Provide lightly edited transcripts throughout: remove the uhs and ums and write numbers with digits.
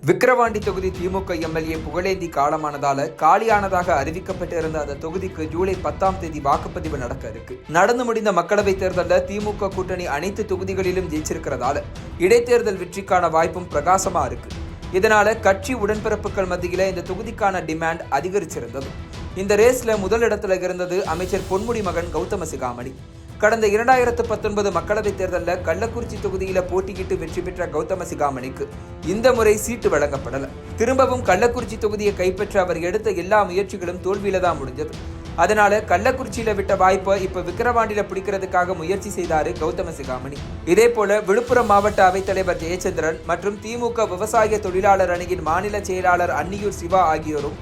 விக்கிரவாண்டி தொகுதி திமுக எம்எல்ஏ புகழேந்தி காலமானதால காலியானதாக அறிவிக்கப்பட்டிருந்த அந்த தொகுதிக்கு ஜூலை 10ஆம் தேதி வாக்குப்பதிவு நடக்க இருக்கு. நடந்து முடிந்த மக்களவைத் தேர்தலில் திமுக கூட்டணி அனைத்து தொகுதிகளிலும் ஜெயிச்சிருக்கிறதால இடைத்தேர்தல் வெற்றிக்கான வாய்ப்பும் பிரகாசமா இருக்கு. இதனால கட்சி உடன்பிறப்புகள் மத்தியில இந்த தொகுதிக்கான டிமாண்ட் அதிகரிச்சிருந்தது. இந்த ரேஸ்ல முதலிடத்துல இருந்தது அமைச்சர் பொன்முடி மகன் கௌதம சிகாமணி. கடந்த 2019 மக்களவைத் தேர்தலில் கள்ளக்குறிச்சி தொகுதியில போட்டியிட்டு வெற்றி பெற்ற கௌதம சிகாமணிக்கு இந்த முறை சீட்டு வழங்கப்படல. திரும்பவும் கள்ளக்குறிச்சி தொகுதியை கைப்பற்ற அவர் எடுத்த எல்லா முயற்சிகளும் தோல்வியில தான் முடிஞ்சது. அதனால கள்ளக்குறிச்சியில விட்ட வாய்ப்பை இப்ப விக்கிரவாண்டியில பிடிக்கிறதுக்காக முயற்சி செய்தாரு கௌதம சிகாமணி. இதே போல விழுப்புரம் மாவட்ட அவைத்தலைவர் ஜெயச்சந்திரன் மற்றும் திமுக விவசாய தொழிலாளர் அணியின் மாநில செயலாளர் அன்னியூர் சிவா ஆகியோரும்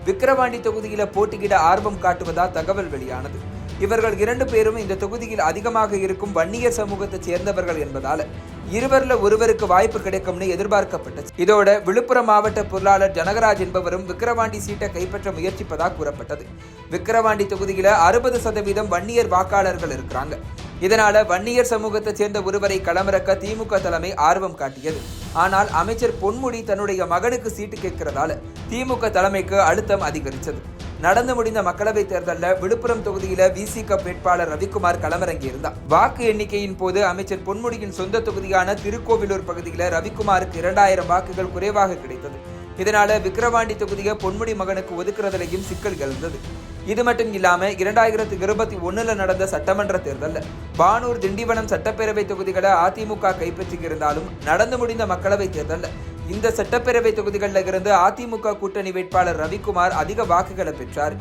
விக்கிரவாண்டி தொகுதியில போட்டியிட ஆர்வம் காட்டுவதா தகவல் வெளியானது. இவர்கள் 2 பேரும் இந்த தொகுதியில் அதிகமாக இருக்கும் வன்னியர் சமூகத்தை சேர்ந்தவர்கள் என்பதால இருவரில் ஒருவருக்கு வாய்ப்பு கிடைக்கும்னு எதிர்பார்க்கப்பட்டது. இதோட விழுப்புரம் மாவட்ட பொருளாளர் ஜனகராஜ் என்பவரும் விக்கிரவாண்டி சீட்டை கைப்பற்ற முயற்சிப்பதாக கூறப்பட்டது. விக்கிரவாண்டி தொகுதியில 60% வன்னியர் வாக்காளர்கள் இருக்கிறாங்க. இதனால வன்னியர் சமூகத்தை சேர்ந்த ஒருவரை களமிறக்க திமுக தலைமை ஆர்வம் காட்டியது. ஆனால் அமைச்சர் பொன்முடி தன்னுடைய மகனுக்கு சீட்டு கேட்கிறதால திமுக தலைமைக்கு அழுத்தம் அதிகரித்தது. நடந்து முடிந்த மக்களவைத் தேர்தலில் விழுப்புரம் தொகுதியில விசிக வேட்பாளர் ரவிக்குமார் களமிறங்கியிருந்தார். வாக்கு எண்ணிக்கையின் போது அமைச்சர் பொன்முடியின் சொந்த தொகுதியான திருக்கோவிலூர் பகுதியில் ரவிக்குமாருக்கு 2000 வாக்குகள் குறைவாக கிடைத்தது. இதனால விக்கிரவாண்டி தொகுதியை பொன்முடி மகனுக்கு ஒதுக்குறதுலையும் சிக்கல் எழுந்தது. இது மட்டும் இல்லாம 2021 நடந்த சட்டமன்ற தேர்தலில் பானூர் திண்டிவனம் சட்டப்பேரவை தொகுதிகளை அதிமுக கைப்பற்றியிருந்தாலும் நடந்து முடிந்த மக்களவைத் தேர்தலில் இந்த சட்டப்பேரவை தொகுதிகளில் இருந்து அதிமுக கூட்டணி வேட்பாளர் ரவிக்குமார் அதிக வாக்குகளை பெற்றார்.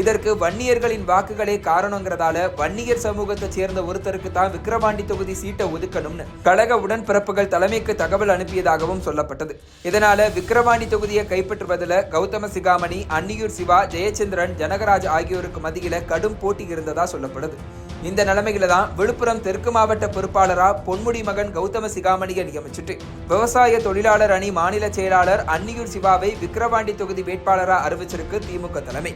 இதற்கு வன்னியர்களின் வாக்குகளே காரணங்கிறதால வன்னியர் சமூகத்தை சேர்ந்த ஒருத்தருக்கு தான் விக்கிரவாண்டி தொகுதி சீட்டை ஒதுக்கணும்னு கழக உடன்பிறப்புகள் தலைமைக்கு தகவல் அனுப்பியதாகவும் சொல்லப்பட்டது. இதனால விக்கிரவாண்டி தொகுதியை கைப்பற்றுவதில் கௌதம சிகாமணி, அன்னியூர் சிவா, ஜெயச்சந்திரன், ஜனகராஜ் ஆகியோருக்கு மத்தியில கடும் போட்டி இருந்ததா சொல்லப்படுது. இந்த நிலைமையில தான் விழுப்புரம் தெற்கு மாவட்ட பொறுப்பாளரா பொன்முடி மகன் கௌதம சிகாமணியை நியமிச்சுட்டு விவசாய தொழிலாளர் அணி மாநில செயலாளர் அன்னியூர் சிவாவை விக்கிரவாண்டி தொகுதி வேட்பாளரா அறிவிச்சிருக்கு திமுக தலைமை.